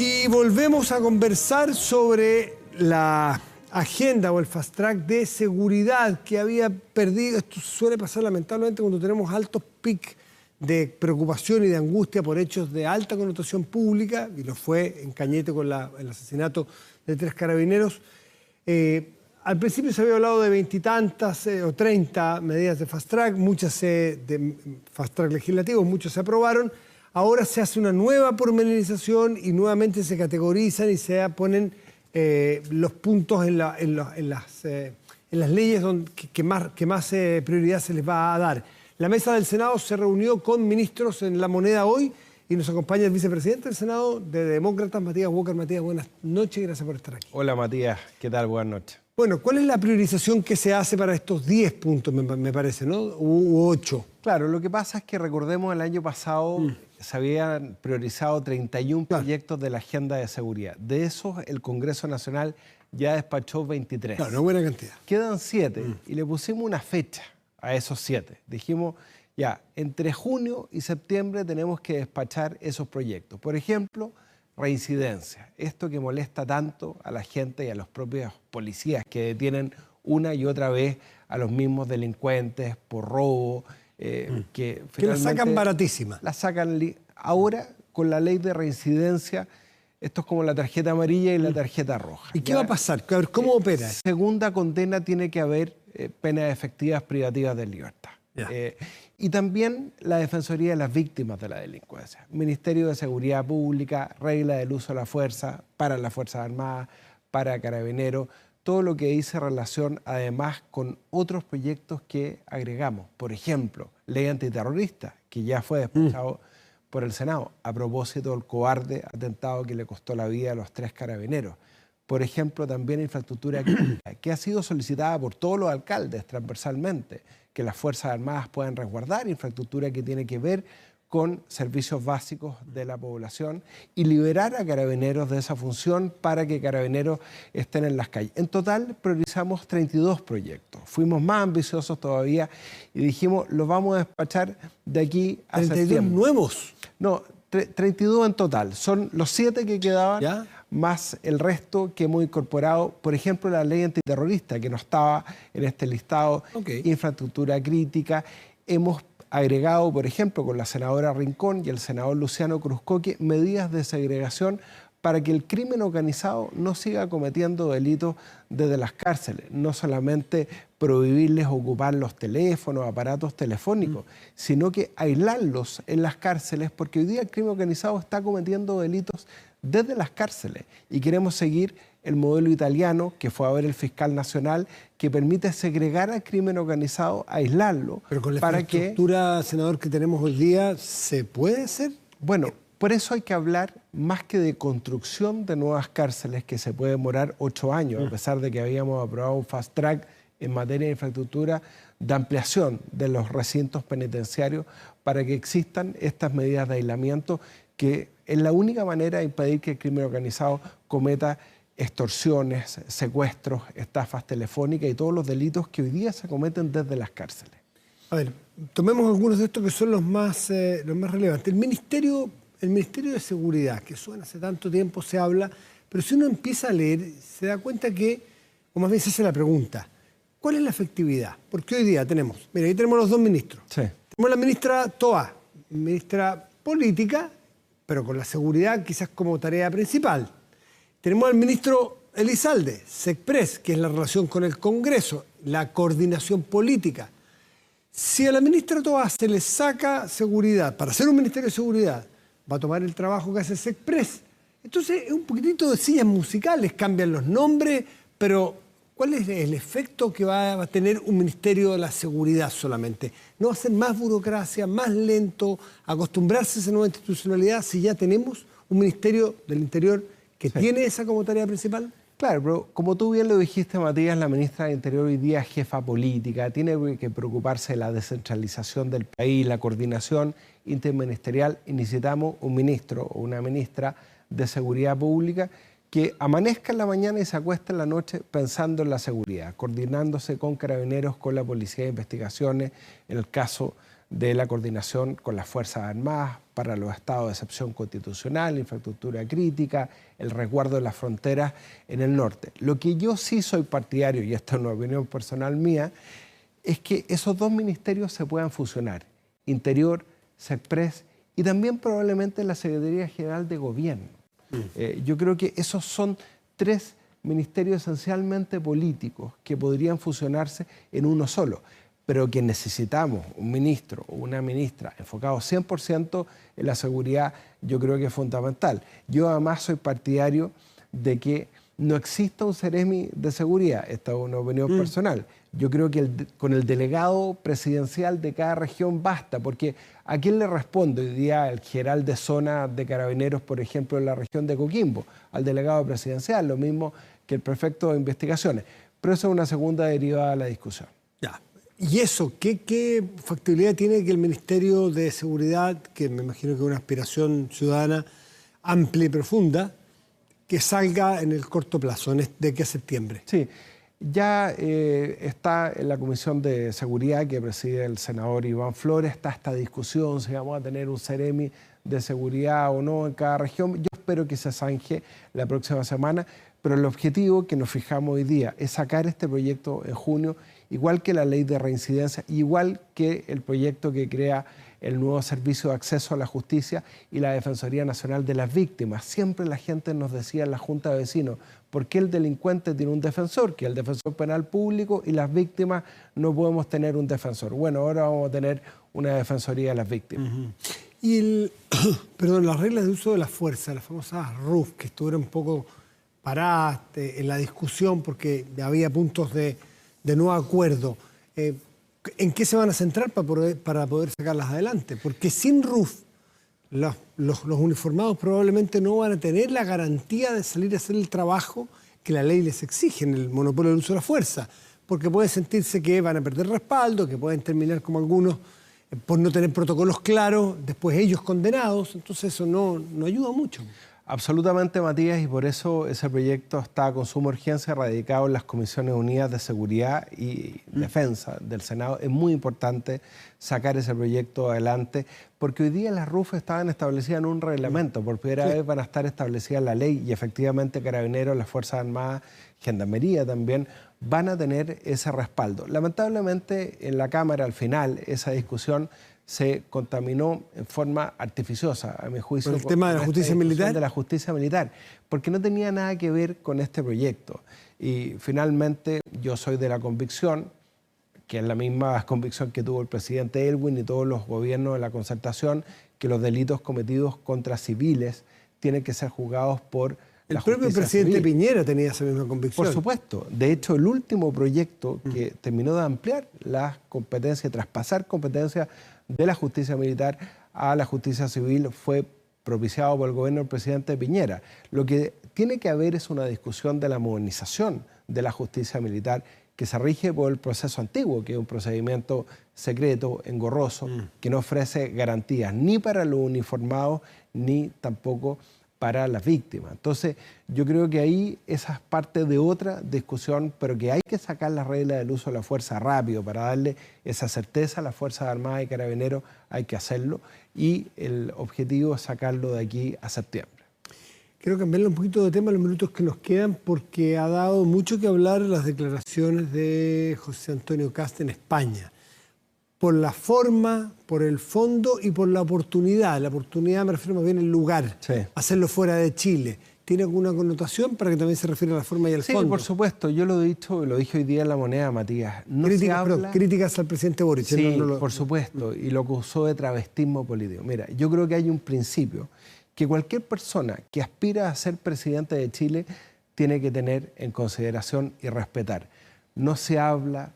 Y volvemos a conversar sobre la agenda o el fast track de seguridad que había perdido. Esto suele pasar lamentablemente cuando tenemos altos picos de preocupación y de angustia por hechos de alta connotación pública, y lo fue en Cañete con el asesinato de 3 carabineros. Al principio se había hablado de 20 y tantas o 30 medidas de fast track, muchas de fast track legislativos, muchos se aprobaron. Ahora se hace una nueva pormenorización y nuevamente se categorizan y se ponen los puntos en las leyes que más prioridad se les va a dar. La mesa del Senado se reunió con ministros en La Moneda hoy y nos acompaña el vicepresidente del Senado de Demócratas, Matías Walker. Matías, buenas noches y gracias por estar aquí. Hola Matías, ¿qué tal? Buenas noches. Bueno, ¿cuál es la priorización que se hace para estos 10 puntos, me parece, ¿no? U 8. Claro, lo que pasa es que recordemos el año pasado se habían priorizado 31 proyectos de la agenda de seguridad. De esos, el Congreso Nacional ya despachó 23. Claro, una buena cantidad. Quedan 7 y le pusimos una fecha a esos 7. Dijimos, ya, entre junio y septiembre tenemos que despachar esos proyectos. Por ejemplo, reincidencia. Esto que molesta tanto a la gente y a los propios policías que detienen una y otra vez a los mismos delincuentes por robo. Que la sacan baratísima. La sacan ahora con la ley de reincidencia. Esto es como la tarjeta amarilla y la tarjeta roja. ¿Y qué va a pasar? A ver, ¿cómo opera? Segunda condena tiene que haber penas efectivas privativas de libertad. Y también la Defensoría de las Víctimas de la Delincuencia, Ministerio de Seguridad Pública, regla del uso de la fuerza para las Fuerzas Armadas, para Carabineros, todo lo que dice relación además con otros proyectos que agregamos. Por ejemplo, ley antiterrorista, que ya fue despachado por el Senado a propósito del cobarde atentado que le costó la vida a los 3 carabineros. Por ejemplo, también infraestructura crítica, que ha sido solicitada por todos los alcaldes transversalmente, que las Fuerzas Armadas puedan resguardar infraestructura que tiene que ver con servicios básicos de la población y liberar a Carabineros de esa función para que Carabineros estén en las calles. En total priorizamos 32 proyectos. Fuimos más ambiciosos todavía y dijimos, los vamos a despachar de aquí a septiembre. ¿32 nuevos? No, 32 en total. Son los 7 que quedaban, ¿ya?, más el resto que hemos incorporado. Por ejemplo, la ley antiterrorista, que no estaba en este listado, infraestructura crítica. Hemos agregado, por ejemplo, con la senadora Rincón y el senador Luciano Cruzcoque, medidas de segregación para que el crimen organizado no siga cometiendo delitos desde las cárceles. No solamente prohibirles ocupar los teléfonos, aparatos telefónicos, sino que aislarlos en las cárceles, porque hoy día el crimen organizado está cometiendo delitos desde las cárceles. Y queremos seguir el modelo italiano que fue a ver el fiscal nacional, que permite segregar al crimen organizado, aislarlo. Pero con la infraestructura, senador, que tenemos hoy día, ¿se puede hacer? Bueno, por eso hay que hablar más que de construcción de nuevas cárceles, que se puede demorar 8 años, a pesar de que habíamos aprobado un fast track en materia de infraestructura, de ampliación de los recintos penitenciarios para que existan estas medidas de aislamiento, que es la única manera de impedir que el crimen organizado cometa extorsiones, secuestros, estafas telefónicas y todos los delitos que hoy día se cometen desde las cárceles. A ver, tomemos algunos de estos que son los más relevantes. El Ministerio de Seguridad, que suena hace tanto tiempo, se habla, pero si uno empieza a leer, se da cuenta que, o más bien se hace la pregunta, ¿cuál es la efectividad? Porque hoy día tenemos, mira, ahí tenemos los 2 ministros. Sí. Tenemos la ministra Toá, ministra política, pero con la seguridad quizás como tarea principal. Tenemos al ministro Elizalde, SECPRES, que es la relación con el Congreso, la coordinación política. Si a la ministra Toá se le saca seguridad para hacer un ministerio de seguridad, va a tomar el trabajo que hace SECPRES. Entonces es un poquitito de sillas musicales, cambian los nombres, pero ¿cuál es el efecto que va a tener un ministerio de la seguridad solamente? ¿No va a ser más burocracia, más lento, acostumbrarse a esa nueva institucionalidad si ya tenemos un ministerio del Interior que tiene esa como tarea principal? Claro, pero como tú bien lo dijiste, Matías, la ministra del Interior hoy día es jefa política, tiene que preocuparse de la descentralización del país, la coordinación interministerial, y necesitamos un ministro o una ministra de Seguridad Pública que amanezca en la mañana y se acueste en la noche pensando en la seguridad, coordinándose con Carabineros, con la Policía de Investigaciones, en el caso de la coordinación con las Fuerzas Armadas para los estados de excepción constitucional, infraestructura crítica, el resguardo de las fronteras en el norte. Lo que yo sí soy partidario, y esta es una opinión personal mía, es que esos dos ministerios se puedan fusionar, Interior, SECPRES y también probablemente la Secretaría General de Gobierno. Yo creo que esos son tres ministerios esencialmente políticos que podrían fusionarse en uno solo, pero que necesitamos un ministro o una ministra enfocado 100% en la seguridad, yo creo que es fundamental. Yo además soy partidario de que no exista un Ceremi de seguridad, esta es una opinión personal. Yo creo que con el delegado presidencial de cada región basta, porque ¿a quién le responde hoy día el general de zona de Carabineros, por ejemplo, en la región de Coquimbo? Al delegado presidencial, lo mismo que el prefecto de investigaciones. Pero eso es una segunda derivada de la discusión. Ya. ¿Y eso qué factibilidad tiene que el Ministerio de Seguridad, que me imagino que es una aspiración ciudadana amplia y profunda, que salga en el corto plazo, de aquí a septiembre? Sí, ya está en la Comisión de Seguridad que preside el senador Iván Flores, está esta discusión si vamos a tener un Ceremi de seguridad o no en cada región. Yo espero que se zanje la próxima semana, pero el objetivo que nos fijamos hoy día es sacar este proyecto en junio, igual que la ley de reincidencia, igual que el proyecto que crea el nuevo servicio de acceso a la justicia y la Defensoría Nacional de las Víctimas. Siempre la gente nos decía en la Junta de Vecinos, ¿por qué el delincuente tiene un defensor? Que es el defensor penal público y las víctimas no podemos tener un defensor. Bueno, ahora vamos a tener una Defensoría de las Víctimas. Y las reglas de uso de la fuerza, las famosas RUF, que estuvieron un poco paradas en la discusión porque había puntos de no acuerdo. ¿En qué se van a centrar para poder sacarlas adelante? Porque sin RUF, los uniformados probablemente no van a tener la garantía de salir a hacer el trabajo que la ley les exige en el monopolio del uso de la fuerza, porque pueden sentirse que van a perder respaldo, que pueden terminar como algunos por no tener protocolos claros, después ellos condenados, entonces eso no ayuda mucho. Absolutamente, Matías, y por eso ese proyecto está con suma urgencia radicado en las Comisiones Unidas de Seguridad y Defensa del Senado. Es muy importante sacar ese proyecto adelante, porque hoy día las RUF estaban establecidas en un reglamento. Por primera vez van a estar establecidas en la ley y efectivamente Carabineros, las Fuerzas Armadas, Gendarmería también, van a tener ese respaldo. Lamentablemente, en la Cámara, al final, esa discusión se contaminó en forma artificiosa, a mi juicio. ¿Por el tema de la justicia militar? De la justicia militar, porque no tenía nada que ver con este proyecto. Y finalmente yo soy de la convicción, que es la misma convicción que tuvo el presidente Elwin y todos los gobiernos de la concertación, que los delitos cometidos contra civiles tienen que ser juzgados por el propio presidente Piñera tenía esa misma convicción. Por supuesto. De hecho, el último proyecto que terminó de ampliar las competencias, traspasar competencias de la justicia militar a la justicia civil fue propiciado por el gobierno del presidente Piñera. Lo que tiene que haber es una discusión de la modernización de la justicia militar que se rige por el proceso antiguo, que es un procedimiento secreto, engorroso, que no ofrece garantías ni para los uniformados ni tampoco para las víctimas. Entonces, yo creo que ahí esa es parte de otra discusión, pero que hay que sacar las reglas del uso de la fuerza rápido para darle esa certeza a las Fuerzas Armadas y Carabineros, hay que hacerlo, y el objetivo es sacarlo de aquí a septiembre. Quiero cambiarle un poquito de tema en los minutos que nos quedan, porque ha dado mucho que hablar las declaraciones de José Antonio Kast en España. Por la forma, por el fondo y por la oportunidad. La oportunidad me refiero más bien al lugar, sí. Hacerlo fuera de Chile. ¿Tiene alguna connotación para que también se refiera a la forma y al fondo? Sí, por supuesto. Yo lo he dicho, lo dije hoy día en La Moneda, Matías. Críticas al presidente Boric. Sí, por supuesto. Y lo acusó de travestismo político. Mira, yo creo que hay un principio que cualquier persona que aspira a ser presidente de Chile tiene que tener en consideración y respetar. No se habla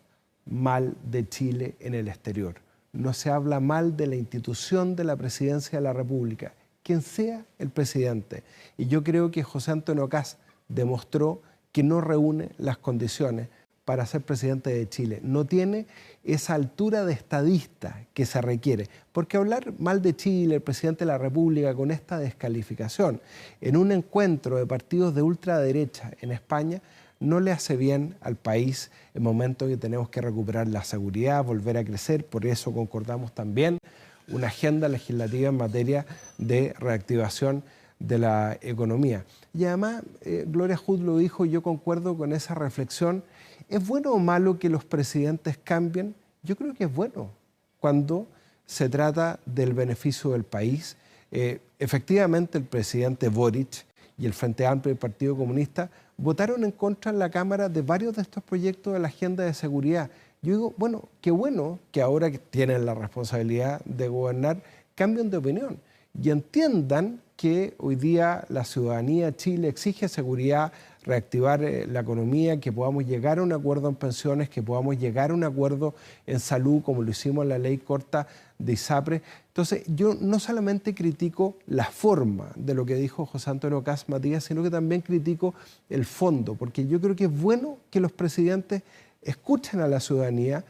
mal de Chile en el exterior. No se habla mal de la institución de la presidencia de la República, quien sea el presidente. Y yo creo que José Antonio Kast demostró que no reúne las condiciones para ser presidente de Chile. No tiene esa altura de estadista que se requiere. Porque hablar mal de Chile, el presidente de la República, con esta descalificación, en un encuentro de partidos de ultraderecha en España, no le hace bien al país en momentos en que tenemos que recuperar la seguridad, volver a crecer. Por eso concordamos también una agenda legislativa en materia de reactivación de la economía. Y además, Gloria Hood lo dijo, yo concuerdo con esa reflexión. ¿Es bueno o malo que los presidentes cambien? Yo creo que es bueno cuando se trata del beneficio del país. Efectivamente, el presidente Boric y el Frente Amplio y el Partido Comunista votaron en contra en la Cámara de varios de estos proyectos de la agenda de seguridad. Yo digo, bueno que ahora que tienen la responsabilidad de gobernar, cambien de opinión y entiendan que hoy día la ciudadanía de Chile exige seguridad, reactivar la economía, que podamos llegar a un acuerdo en pensiones, que podamos llegar a un acuerdo en salud, como lo hicimos en la ley corta de ISAPRE. Entonces, yo no solamente critico la forma de lo que dijo José Antonio Kast Matías, sino que también critico el fondo, porque yo creo que es bueno que los presidentes escuchen a la ciudadanía,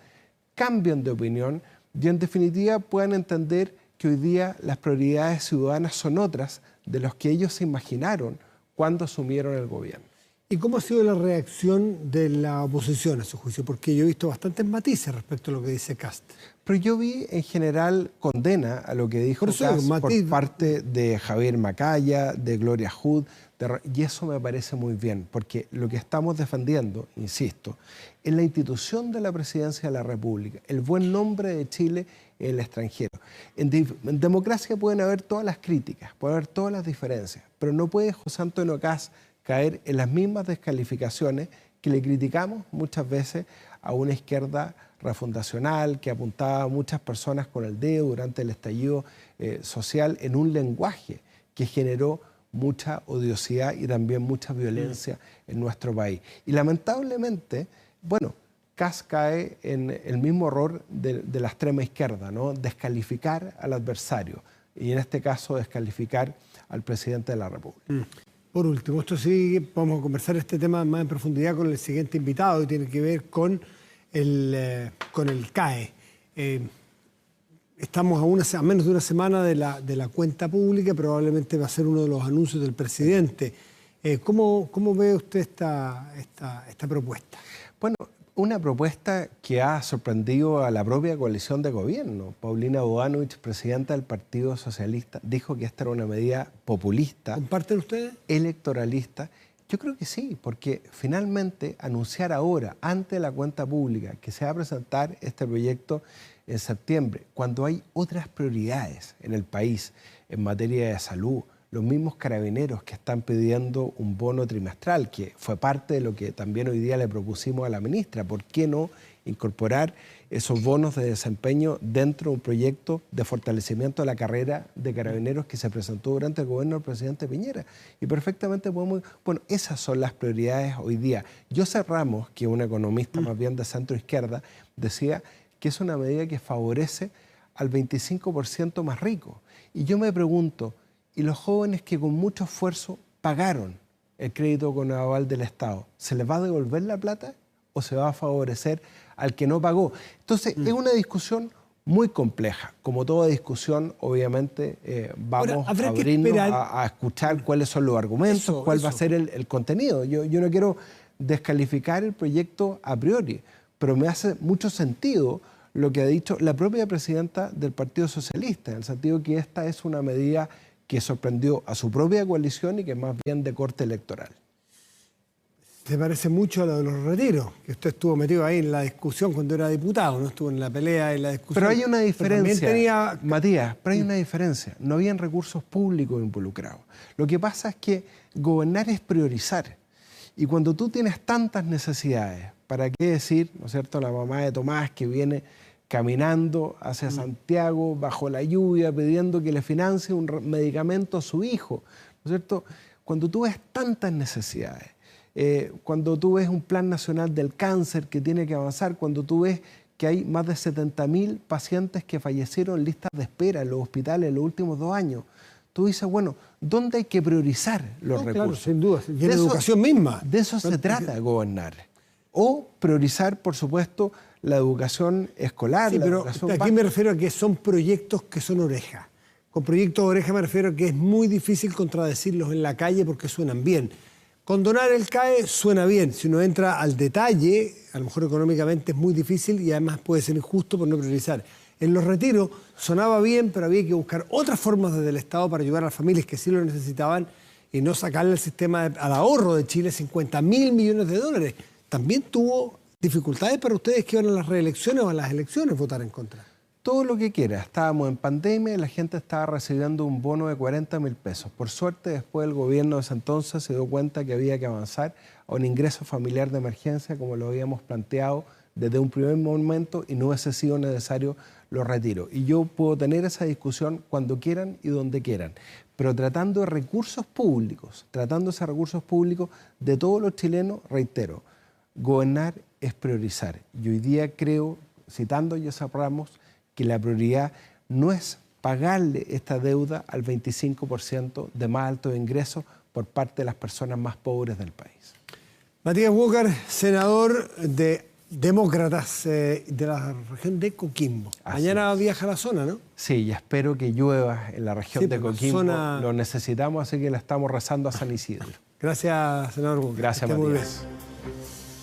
cambien de opinión y en definitiva puedan entender que hoy día las prioridades ciudadanas son otras de las que ellos se imaginaron cuando asumieron el gobierno. ¿Y cómo ha sido la reacción de la oposición a su juicio? Porque yo he visto bastantes matices respecto a lo que dice Kast. Pero yo vi en general condena a lo que dijo Kast por parte de Javier Macaya, de Gloria Hood, y eso me parece muy bien, porque lo que estamos defendiendo, insisto, es la institución de la Presidencia de la República, el buen nombre de Chile en el extranjero. En democracia pueden haber todas las críticas, pueden haber todas las diferencias, pero no puede José Antonio Kast caer en las mismas descalificaciones que le criticamos muchas veces a una izquierda refundacional que apuntaba a muchas personas con el dedo durante el estallido social en un lenguaje que generó mucha odiosidad y también mucha violencia en nuestro país. Y lamentablemente, bueno, Kast cae en el mismo error de la extrema izquierda, ¿no? Descalificar al adversario y en este caso descalificar al presidente de la República. Por último, esto sí, vamos a conversar este tema más en profundidad con el siguiente invitado y tiene que ver con el CAE. Estamos a menos de una semana de la cuenta pública, probablemente va a ser uno de los anuncios del presidente. ¿Cómo ve usted esta propuesta? Bueno, una propuesta que ha sorprendido a la propia coalición de gobierno. Paulina Bodanovich, presidenta del Partido Socialista, dijo que esta era una medida populista. ¿Comparten ustedes? Electoralista. Yo creo que sí, porque finalmente anunciar ahora, ante la cuenta pública, que se va a presentar este proyecto en septiembre, cuando hay otras prioridades en el país en materia de salud, los mismos carabineros que están pidiendo un bono trimestral, que fue parte de lo que también hoy día le propusimos a la ministra. ¿Por qué no incorporar esos bonos de desempeño dentro de un proyecto de fortalecimiento de la carrera de carabineros que se presentó durante el gobierno del presidente Piñera? Y perfectamente podemos... Bueno, esas son las prioridades hoy día. José Ramos, que es un economista más bien de centro izquierda, decía que es una medida que favorece al 25% más rico. Y yo me pregunto, ¿y los jóvenes que con mucho esfuerzo pagaron el crédito con aval del Estado, se les va a devolver la plata o se va a favorecer al que no pagó? Entonces, es una discusión muy compleja. Como toda discusión, obviamente, vamos a abrirnos a escuchar cuáles son los argumentos, cuál va a ser el contenido. Yo no quiero descalificar el proyecto a priori, pero me hace mucho sentido lo que ha dicho la propia presidenta del Partido Socialista, en el sentido que esta es una medida que sorprendió a su propia coalición y que es más bien de corte electoral. Se parece mucho a lo de los retiros, que usted estuvo metido ahí en la discusión cuando era diputado, no estuvo en la pelea, en la discusión. Pero hay una diferencia, Matías, pero hay una diferencia. No habían recursos públicos involucrados. Lo que pasa es que gobernar es priorizar. Y cuando tú tienes tantas necesidades, ¿para qué decir, no es cierto, la mamá de Tomás que viene caminando hacia Santiago bajo la lluvia pidiendo que le financie un medicamento a su hijo, ¿no es cierto? Cuando tú ves tantas necesidades, cuando tú ves un plan nacional del cáncer que tiene que avanzar, cuando tú ves que hay más de 70.000 pacientes que fallecieron en listas de espera en los hospitales en los últimos 2 años, tú dices, bueno, ¿dónde hay que priorizar los recursos? Claro, sin duda, y la educación misma. De eso se trata de gobernar. O priorizar, por supuesto, la educación escolar. Sí, pero aquí me refiero a que son proyectos que son oreja. Con proyectos de oreja me refiero a que es muy difícil contradecirlos en la calle porque suenan bien. Condonar el CAE suena bien. Si uno entra al detalle, a lo mejor económicamente es muy difícil y además puede ser injusto por no priorizar. En los retiros sonaba bien, pero había que buscar otras formas desde el Estado para ayudar a las familias que sí lo necesitaban y no sacarle al sistema, al ahorro de Chile, 50.000 millones de dólares. También tuvo dificultades para ustedes que iban a las reelecciones o a las elecciones votar en contra. Todo lo que quiera. Estábamos en pandemia y la gente estaba recibiendo un bono de 40.000 pesos. Por suerte, después el gobierno de ese entonces se dio cuenta que había que avanzar a un ingreso familiar de emergencia como lo habíamos planteado desde un primer momento y no hubiese sido necesario los retiros. Y yo puedo tener esa discusión cuando quieran y donde quieran, pero tratando de recursos públicos, de todos los chilenos, reitero, gobernar es priorizar. Y hoy día creo, citando a Josep Ramos, que la prioridad no es pagarle esta deuda al 25% de más altos ingresos por parte de las personas más pobres del país. Matías Walker, senador de Demócratas de la región de Coquimbo. Mañana viaja a la zona, ¿no? Sí, y espero que llueva en la región de Coquimbo. Lo necesitamos, así que la estamos rezando a San Isidro. Gracias, senador Walker. Gracias, Matías.